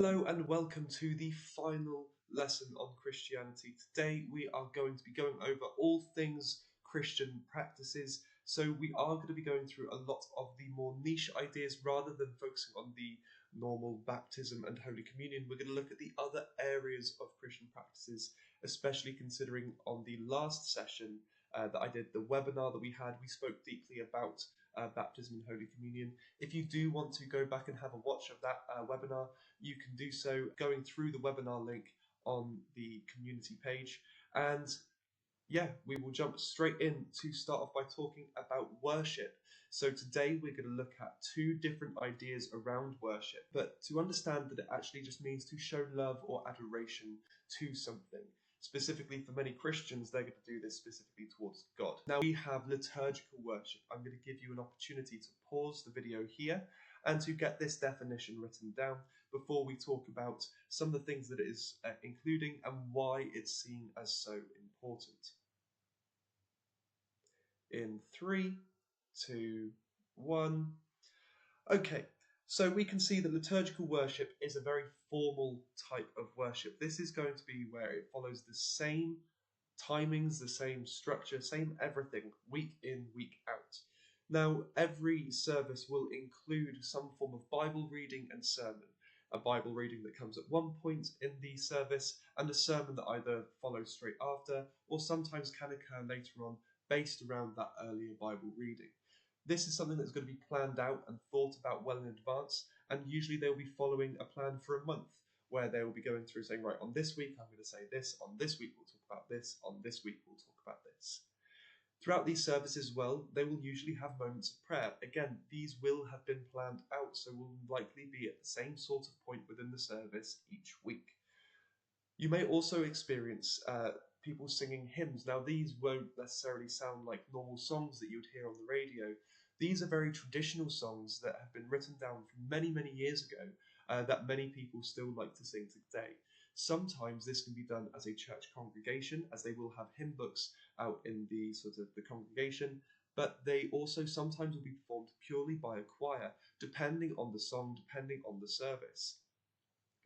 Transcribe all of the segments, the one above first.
Hello and welcome to the final lesson on Christianity. Today we are going to be going over all things Christian practices. So we are going to be going through a lot of the more niche ideas rather than focusing on the normal baptism and Holy Communion. We're going to look at the other areas of Christian practices, especially considering on the last session that I did, the webinar that we had, we spoke deeply about baptism and Holy Communion. If you do want to go back and have a watch of that webinar, you can do so going through the webinar link on the community page. And yeah, we will jump straight in to start off by talking about worship. So today we're going to look at two different ideas around worship, but to understand that it actually just means to show love or adoration to something. Specifically for many Christians, they're going to do this specifically towards God. Now we have liturgical worship. I'm going to give you an opportunity to pause the video here and to get this definition written down before we talk about some of the things that it is including and why it's seen as so important. In 3, 2, 1. Okay, so we can see that liturgical worship is a very formal type of worship. This is going to be where it follows the same timings, the same structure, same everything, week in, week out. Now, every service will include some form of Bible reading and sermon. A Bible reading that comes at one point in the service and a sermon that either follows straight after or sometimes can occur later on based around that earlier Bible reading. This is something that's going to be planned out and thought about well in advance, and usually they'll be following a plan for a month where they will be going through saying, right, on this week I'm going to say this, on this week we'll talk about this, on this week we'll talk about this. Throughout these services as well, they will usually have moments of prayer. Again, these will have been planned out, so will likely be at the same sort of point within the service each week. You may also experience people singing hymns. Now, these won't necessarily sound like normal songs that you would hear on the radio. These are very traditional songs that have been written down from many, many years ago that many people still like to sing today. Sometimes this can be done as a church congregation, as they will have hymn books out in the sort of the congregation, but they also sometimes will be performed purely by a choir, depending on the song, depending on the service.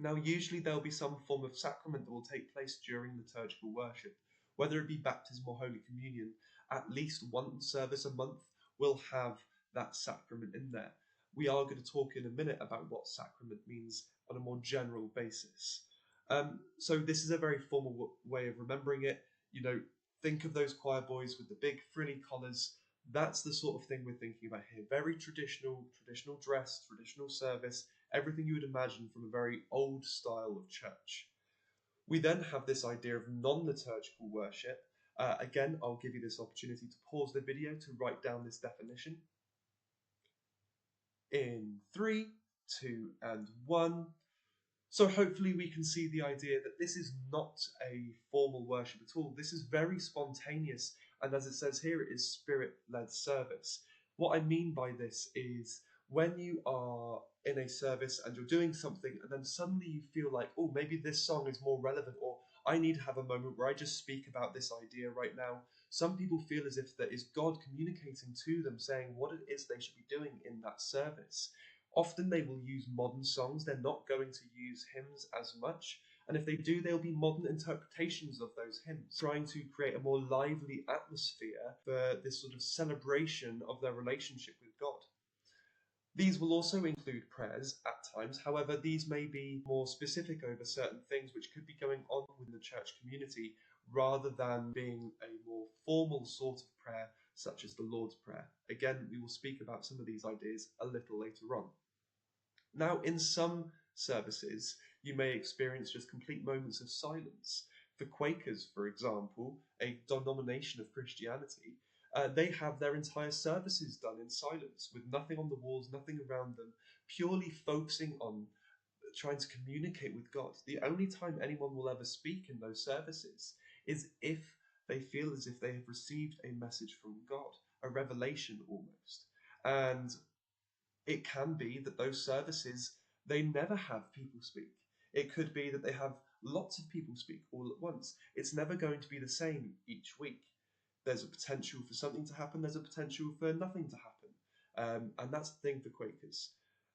Now, usually there'll be some form of sacrament that will take place during liturgical worship, whether it be baptism or Holy Communion. At least one service a month will have that sacrament in there. We are going to talk in a minute about what sacrament means on a more general basis. So this is a very formal way of remembering it. You know, think of those choir boys with the big frilly collars. That's the sort of thing we're thinking about here. Very traditional dress, traditional service, everything you would imagine from a very old style of church. We then have this idea of non-liturgical worship. Again, I'll give you this opportunity to pause the video to write down this definition. In 3, 2, and 1. So hopefully we can see the idea that this is not a formal worship at all. This is very spontaneous, and as it says here, it is spirit-led service. What I mean by this is when you are in a service and you're doing something and then suddenly you feel like, oh, maybe this song is more relevant, or I need to have a moment where I just speak about this idea right now. Some people feel as if there is God communicating to them, saying what it is they should be doing in that service. Often they will use modern songs. They're not going to use hymns as much. And if they do, they'll be modern interpretations of those hymns, trying to create a more lively atmosphere for this sort of celebration of their relationship with God. These will also include prayers at times. However, these may be more specific over certain things which could be going on within the church community rather than being a more formal sort of prayer such as the Lord's Prayer. Again, we will speak about some of these ideas a little later on. Now, in some services, you may experience just complete moments of silence. For Quakers, for example, a denomination of Christianity, they have their entire services done in silence, with nothing on the walls, nothing around them, purely focusing on trying to communicate with God. The only time anyone will ever speak in those services is if they feel as if they have received a message from God, a revelation almost. And it can be that those services, they never have people speak. It could be that they have lots of people speak all at once. It's never going to be the same each week. There's a potential for something to happen. There's a potential for nothing to happen. And that's the thing for Quakers.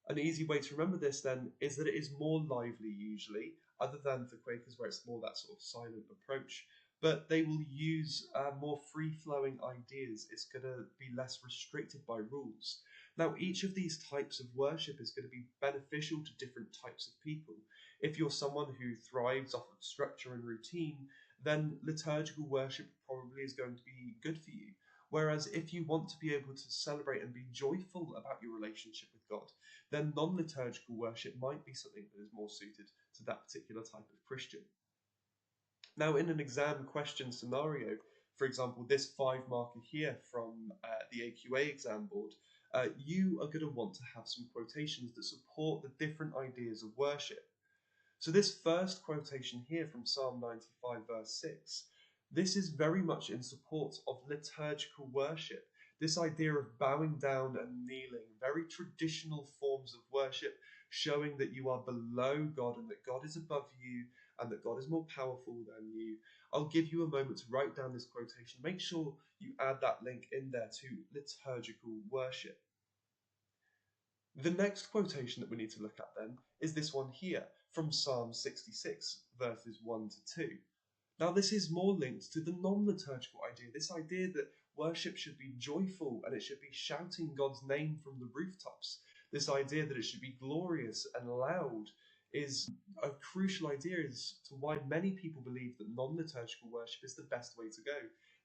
An easy way to remember this then is that it is more lively usually, other than for Quakers where it's more that sort of silent approach. But they will use more free-flowing ideas. It's going to be less restricted by rules. Now, each of these types of worship is going to be beneficial to different types of people. If you're someone who thrives off of structure and routine, then liturgical worship probably is going to be good for you. Whereas if you want to be able to celebrate and be joyful about your relationship with God, then non-liturgical worship might be something that is more suited to that particular type of Christian. Now, in an exam question scenario, for example, this 5-marker here from the AQA exam board, you are going to want to have some quotations that support the different ideas of worship. So this first quotation here from Psalm 95 verse 6, this is very much in support of liturgical worship. This idea of bowing down and kneeling, very traditional forms of worship, showing that you are below God and that God is above you and that God is more powerful than you. I'll give you a moment to write down this quotation. Make sure you add that link in there to liturgical worship. The next quotation that we need to look at then is this one here from Psalm 66, verses 1 to 2. Now, this is more linked to the non-liturgical idea, this idea that worship should be joyful and it should be shouting God's name from the rooftops. This idea that it should be glorious and loud is a crucial idea as to why many people believe that non-liturgical worship is the best way to go.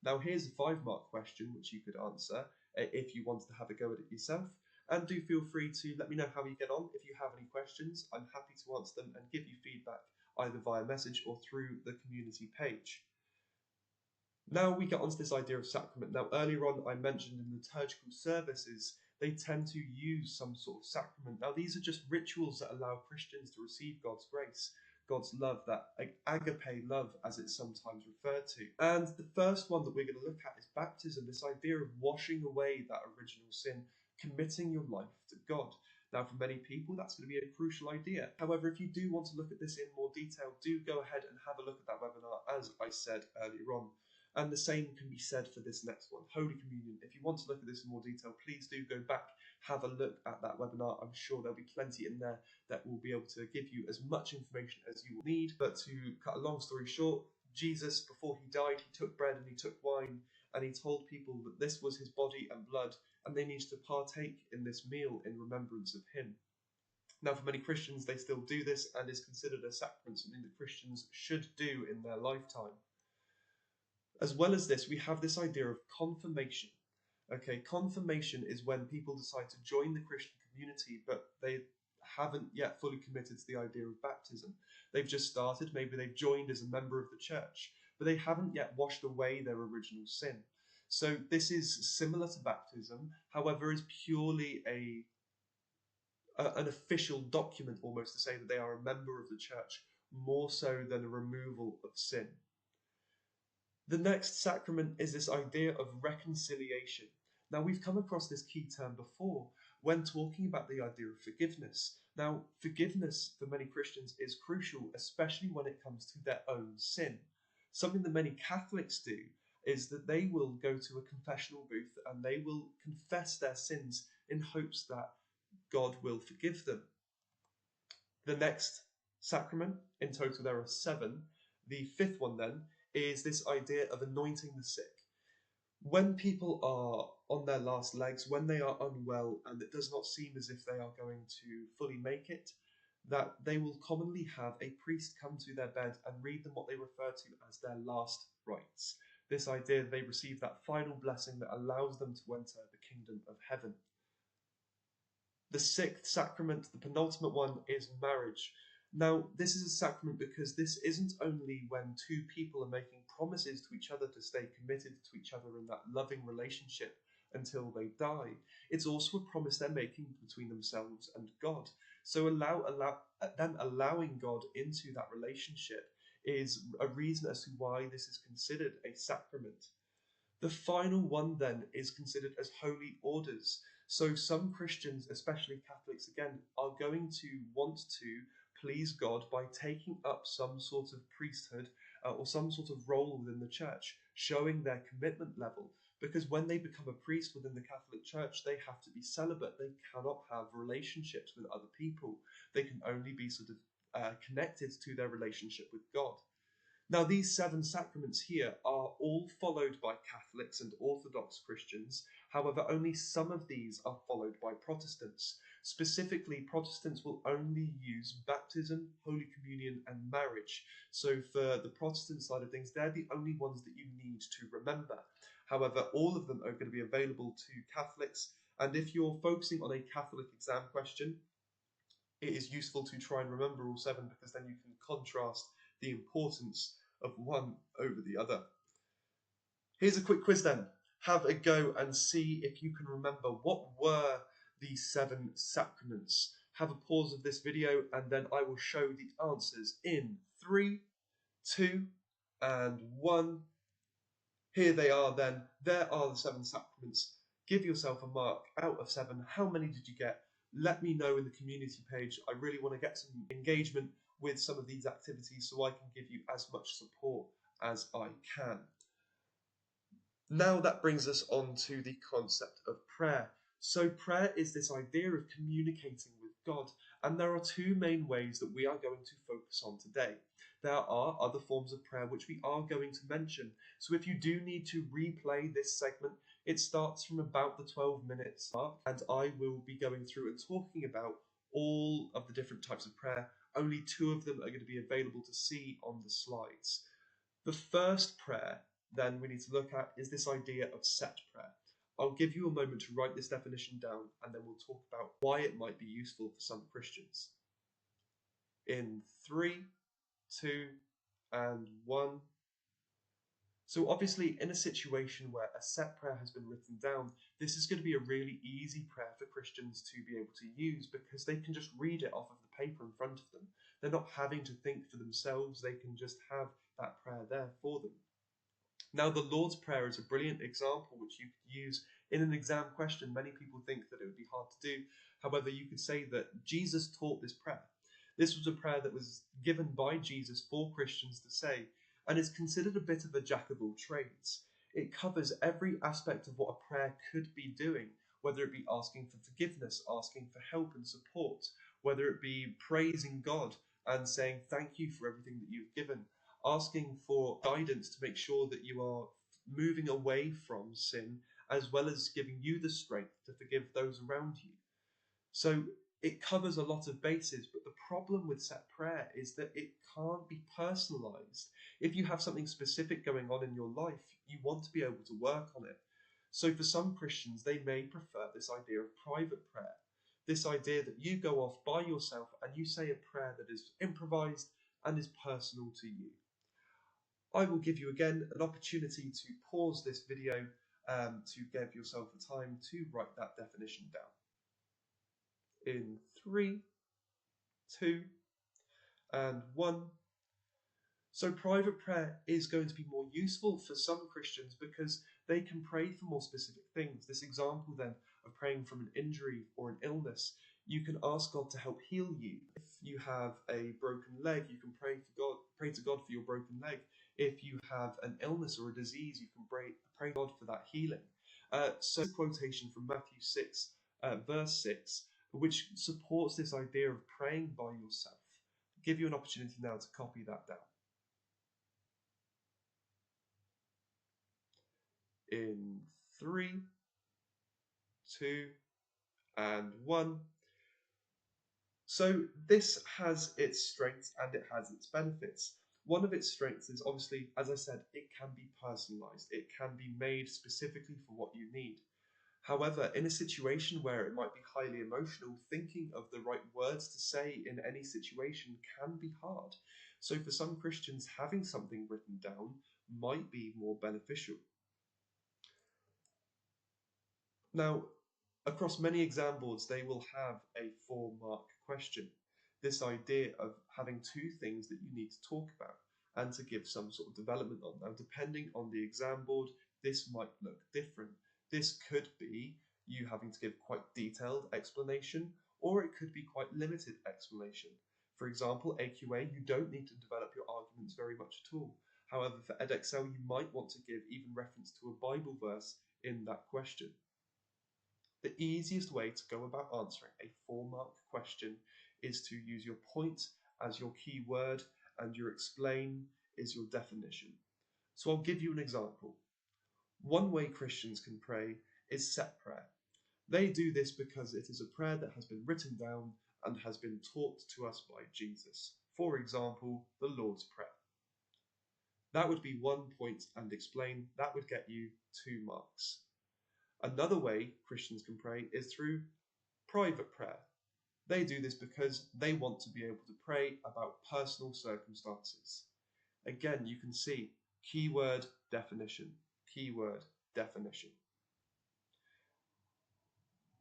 Now, here's a 5-mark question which you could answer if you wanted to have a go at it yourself. And do feel free to let me know how you get on. If you have any questions, I'm happy to answer them and give you feedback either via message or through the community page. Now we get onto this idea of sacrament. Now, earlier on I mentioned in liturgical services, they tend to use some sort of sacrament. Now, these are just rituals that allow Christians to receive God's grace, God's love, that agape love as it's sometimes referred to. And the first one that we're going to look at is baptism, this idea of washing away that original sin, committing your life to God. Now, for many people, that's going to be a crucial idea. However, if you do want to look at this in more detail, do go ahead and have a look at that webinar, as I said earlier on. And the same can be said for this next one, Holy Communion. If you want to look at this in more detail, please do go back, have a look at that webinar. I'm sure there'll be plenty in there that will be able to give you as much information as you will need. But to cut a long story short, Jesus, before he died, he took bread and he took wine, and he told people that this was his body and blood, and they needed to partake in this meal in remembrance of him. Now, for many Christians, they still do this and is considered a sacrament, something that Christians should do in their lifetime. As well as this, we have this idea of confirmation. Okay, confirmation is when people decide to join the Christian community, but they haven't yet fully committed to the idea of baptism. They've just started, maybe they've joined as a member of the church, but they haven't yet washed away their original sin. So this is similar to baptism, however, is purely an official document almost to say that they are a member of the church, more so than a removal of sin. The next sacrament is this idea of reconciliation. Now, we've come across this key term before when talking about the idea of forgiveness. Now, forgiveness for many Christians is crucial, especially when it comes to their own sin. Something that many Catholics do is that they will go to a confessional booth and they will confess their sins in hopes that God will forgive them. The next sacrament, in total there are 7. The 5th one then is this idea of anointing the sick. When people are on their last legs, when they are unwell and it does not seem as if they are going to fully make it, that they will commonly have a priest come to their bed and read them what they refer to as their last rites. This idea they receive that final blessing that allows them to enter the kingdom of heaven. The 6th sacrament, the penultimate one, is marriage. Now, this is a sacrament because this isn't only when 2 people are making promises to each other to stay committed to each other in that loving relationship until they die. It's also a promise they're making between themselves and God. So them allowing God into that relationship is a reason as to why this is considered a sacrament. The final one then is considered as holy orders. So some Christians, especially Catholics again, are going to want to please God by taking up some sort of priesthood or some sort of role within the church, showing their commitment level. because when they become a priest within the Catholic Church, they have to be celibate. They cannot have relationships with other people. They can only be sort of connected to their relationship with God. Now, these 7 sacraments here are all followed by Catholics and Orthodox Christians. However, only some of these are followed by Protestants. Specifically, Protestants will only use baptism, Holy Communion, and marriage. So for the Protestant side of things, they're the only ones that you need to remember. However, all of them are going to be available to Catholics. And if you're focusing on a Catholic exam question, it is useful to try and remember all 7, because then you can contrast the importance of one over the other. Here's a quick quiz then. Have a go and see if you can remember what were these 7 sacraments. Have a pause of this video and then I will show the answers in 3, 2, and 1. Here they are then. There are the 7 sacraments. Give yourself a mark out of 7. How many did you get? Let me know in the community page. I really want to get some engagement with some of these activities so I can give you as much support as I can. Now that brings us on to the concept of prayer. So prayer is this idea of communicating with God, and there are 2 main ways that we are going to focus on today. There are other forms of prayer which we are going to mention. So if you do need to replay this segment, it starts from about the 12 minutes mark, and I will be going through and talking about all of the different types of prayer. Only 2 of them are going to be available to see on the slides. The first prayer then we need to look at is this idea of set prayer. I'll give you a moment to write this definition down, and then we'll talk about why it might be useful for some Christians. In 3, 2, and 1. So obviously, in a situation where a set prayer has been written down, this is going to be a really easy prayer for Christians to be able to use, because they can just read it off of the paper in front of them. They're not having to think for themselves. They can just have that prayer there for them. Now, the Lord's Prayer is a brilliant example which you could use in an exam question. Many people think that it would be hard to do. However, you could say that Jesus taught this prayer. This was a prayer that was given by Jesus for Christians to say, and is considered a bit of a jack of all trades. It covers every aspect of what a prayer could be doing, whether it be asking for forgiveness, asking for help and support, whether it be praising God and saying thank you for everything that you've given, asking for guidance to make sure that you are moving away from sin, as well as giving you the strength to forgive those around you. So it covers a lot of bases, but the problem with set prayer is that it can't be personalized. If you have something specific going on in your life, you want to be able to work on it. So for some Christians, they may prefer this idea of private prayer, this idea that you go off by yourself and you say a prayer that is improvised and is personal to you. I will give you again an opportunity to pause this video to give yourself the time to write that definition down. In 3, 2, and 1. So private prayer is going to be more useful for some Christians because they can pray for more specific things. This example then of praying from an injury or an illness, you can ask God to help heal you. If you have a broken leg, you can pray to God for your broken leg. If you have an illness or a disease, you can pray God for that healing. So quotation from Matthew 6, verse 6, which supports this idea of praying by yourself. I'll give you an opportunity now to copy that down. In 3, 2, and 1. So this has its strengths and it has its benefits. One of its strengths is obviously, as I said, it can be personalized. It can be made specifically for what you need. However, in a situation where it might be highly emotional, thinking of the right words to say in any situation can be hard. So for some Christians, having something written down might be more beneficial. Now, across many exam boards, they will have a 4-mark question. This idea of having 2 things that you need to talk about and to give some sort of development on. Now, depending on the exam board, this might look different. This could be you having to give quite detailed explanation, or it could be quite limited explanation. For example, AQA, you don't need to develop your arguments very much at all. However, for Edexcel, you might want to give even reference to a Bible verse in that question. The easiest way to go about answering a 4-mark question is to use your point as your key word and your explain is your definition. So I'll give you an example. One way Christians can pray is set prayer. They do this because it is a prayer that has been written down and has been taught to us by Jesus. For example, the Lord's Prayer. That would be 1 point and explain. That would get you 2 marks. Another way Christians can pray is through private prayer. They do this because they want to be able to pray about personal circumstances. Again, you can see keyword definition, keyword definition.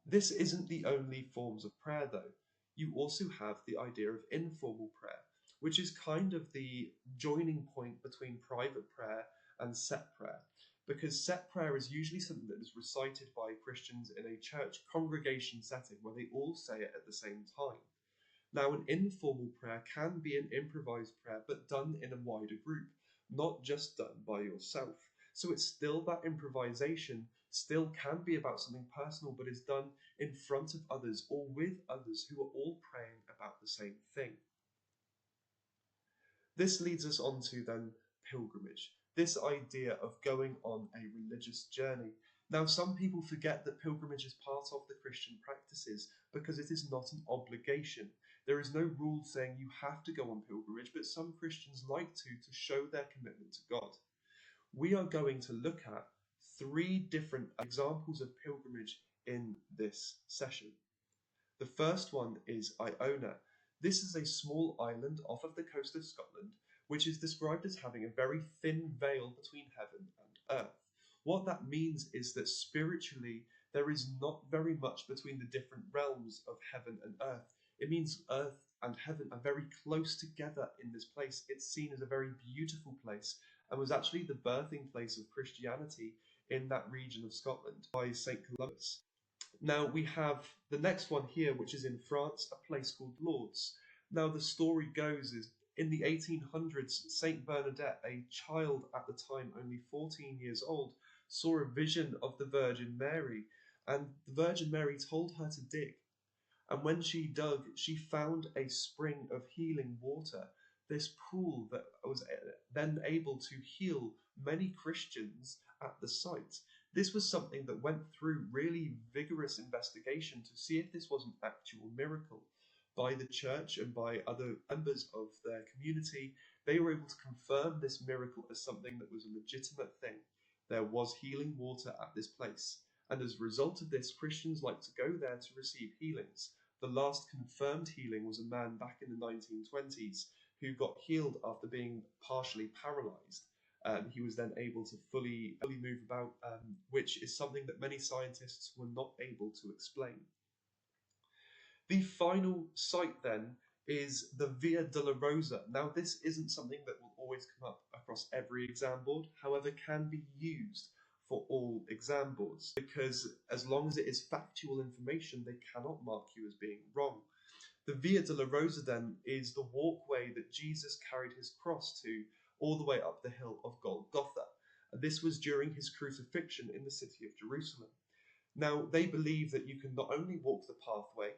This isn't the only forms of prayer though. You also have the idea of informal prayer, which is kind of the joining point between private prayer and set prayer. Because set prayer is usually something that is recited by Christians in a church congregation setting where they all say it at the same time. Now, an informal prayer can be an improvised prayer, but done in a wider group, not just done by yourself. So it's still that improvisation, still can be about something personal, but is done in front of others or with others who are all praying about the same thing. This leads us on to then pilgrimage. This idea of going on a religious journey. Now, some people forget that pilgrimage is part of the Christian practices because it is not an obligation. There is no rule saying you have to go on pilgrimage, but some Christians like to show their commitment to God. We are going to look at 3 different examples of pilgrimage in this session. The first one is Iona. This is a small island off of the coast of Scotland, which is described as having a very thin veil between heaven and earth. What that means is that spiritually, there is not very much between the different realms of heaven and earth. It means earth and heaven are very close together in this place. It's seen as a very beautiful place and was actually the birthing place of Christianity in that region of Scotland by St. Columbus. Now we have the next one here, which is in France, a place called Lourdes. Now the story goes is in the 1800s, St. Bernadette, a child at the time only 14 years old, saw a vision of the Virgin Mary, and the Virgin Mary told her to dig. And when she dug, she found a spring of healing water, this pool that was then able to heal many Christians at the site. This was something that went through really vigorous investigation to see if this was an actual miracle by the church and by other members of their community. They were able to confirm this miracle as something that was a legitimate thing. There was healing water at this place. And as a result of this, Christians like to go there to receive healings. The last confirmed healing was a man back in the 1920s who got healed after being partially paralyzed. He was then able to fully move about, which is something that many scientists were not able to explain. The final site then is the Via Dolorosa. Now, this isn't something that will always come up across every exam board, however, can be used for all exam boards, because as long as it is factual information, they cannot mark you as being wrong. The Via Dolorosa then is the walkway that Jesus carried his cross to all the way up the hill of Golgotha. This was during his crucifixion in the city of Jerusalem. Now, they believe that you can not only walk the pathway,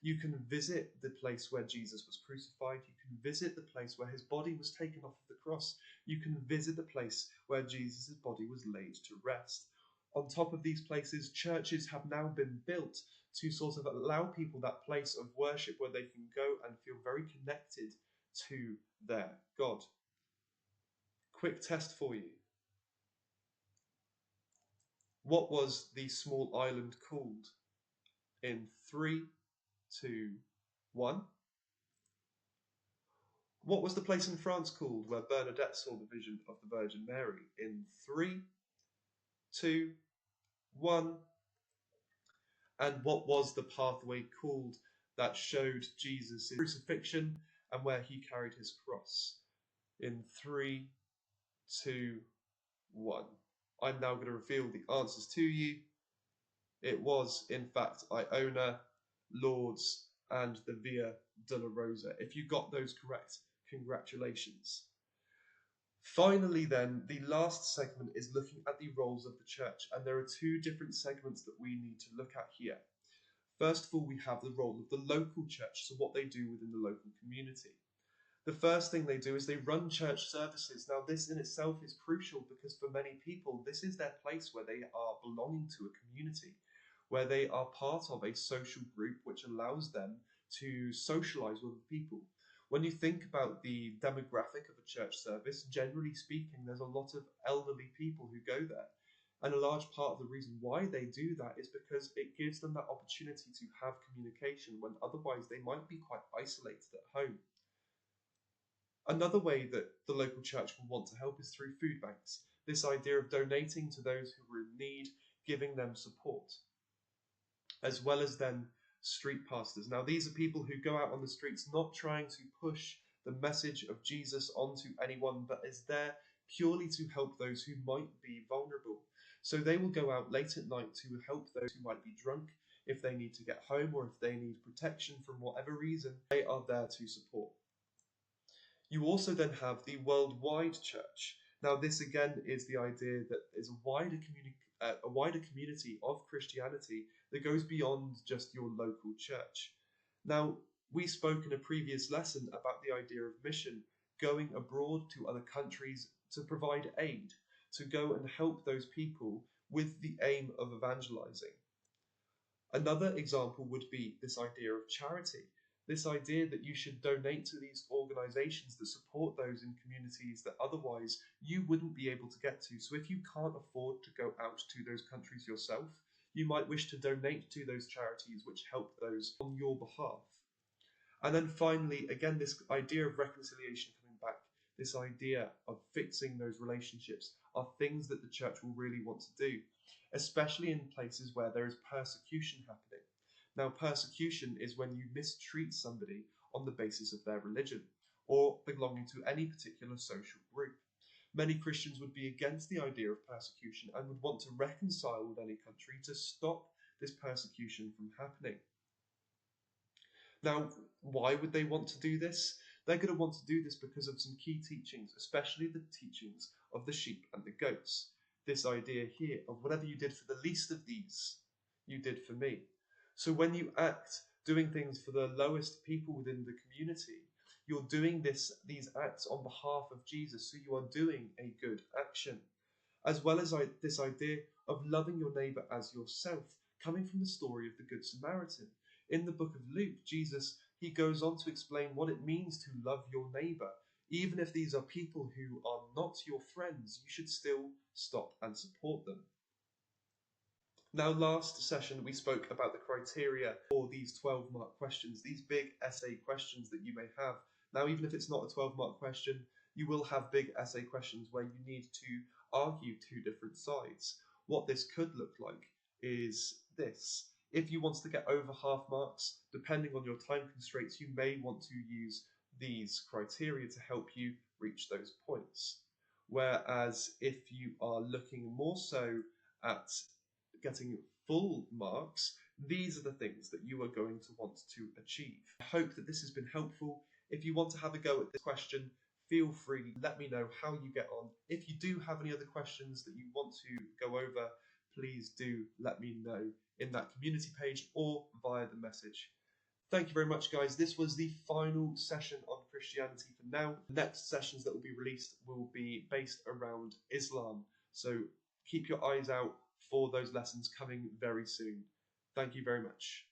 you can visit the place where Jesus was crucified, you can visit the place where his body was taken off of the cross, you can visit the place where Jesus' body was laid to rest. On top of these places, churches have now been built to sort of allow people that place of worship where they can go and feel very connected to their God. Quick test for you. What was the small island called? In 3, 2, 1. What was the place in France called where Bernadette saw the vision of the Virgin Mary? In 3, 2, 1. And what was the pathway called that showed Jesus' crucifixion and where he carried his cross? In 3, 2, 1. I'm now going to reveal the answers to you. It was, in fact, Iona, Lourdes, and the Via Dolorosa. If you got those correct, congratulations. Finally, then, the last segment is looking at the roles of the church, and there are two different segments that we need to look at here. First of all, we have the role of the local church, so what they do within the local community. The first thing they do is they run church services. Now, this in itself is crucial because for many people, this is their place where they are belonging to a community, where they are part of a social group which allows them to socialize with other people. When you think about the demographic of a church service, generally speaking, there's a lot of elderly people who go there. And a large part of the reason why they do that is because it gives them that opportunity to have communication when otherwise they might be quite isolated at home. Another way that the local church will want to help is through food banks. This idea of donating to those who are in need, giving them support, as well as then street pastors. Now, these are people who go out on the streets not trying to push the message of Jesus onto anyone, but is there purely to help those who might be vulnerable. So they will go out late at night to help those who might be drunk, if they need to get home, or if they need protection from whatever reason, they are there to support. You also then have the worldwide church. Now, this again is the idea that is a wider community of Christianity that goes beyond just your local church. Now, we spoke in a previous lesson about the idea of mission, going abroad to other countries to provide aid, to go and help those people with the aim of evangelizing. Another example would be this idea of charity. This idea that you should donate to these organizations that support those in communities that otherwise you wouldn't be able to get to. So if you can't afford to go out to those countries yourself, you might wish to donate to those charities which help those on your behalf. And then finally, again, this idea of reconciliation coming back, this idea of fixing those relationships are things that the church will really want to do, especially in places where there is persecution happening. Now, persecution is when you mistreat somebody on the basis of their religion or belonging to any particular social group. Many Christians would be against the idea of persecution and would want to reconcile with any country to stop this persecution from happening. Now, why would they want to do this? They're going to want to do this because of some key teachings, especially the teachings of the sheep and the goats. This idea here of whatever you did for the least of these, you did for me. So when you act doing things for the lowest people within the community, you're doing these acts on behalf of Jesus. So you are doing a good action. As well as this idea of loving your neighbor as yourself, coming from the story of the Good Samaritan. In the book of Luke, Jesus, he goes on to explain what it means to love your neighbor. Even if these are people who are not your friends, you should still stop and support them. Now, last session, we spoke about the criteria for these 12-mark questions, these big essay questions that you may have. Now, even if it's not a 12-mark question, you will have big essay questions where you need to argue two different sides. What this could look like is this. If you want to get over half marks, depending on your time constraints, you may want to use these criteria to help you reach those points. Whereas if you are looking more so at getting full marks, these are the things that you are going to want to achieve. I hope that this has been helpful. If you want to have a go at this question, feel free, let me know how you get on. If you do have any other questions that you want to go over, please do let me know in that community page or via the message. Thank you very much, guys. This was the final session on Christianity for now. The next sessions that will be released will be based around Islam. So keep your eyes out for those lessons coming very soon. Thank you very much.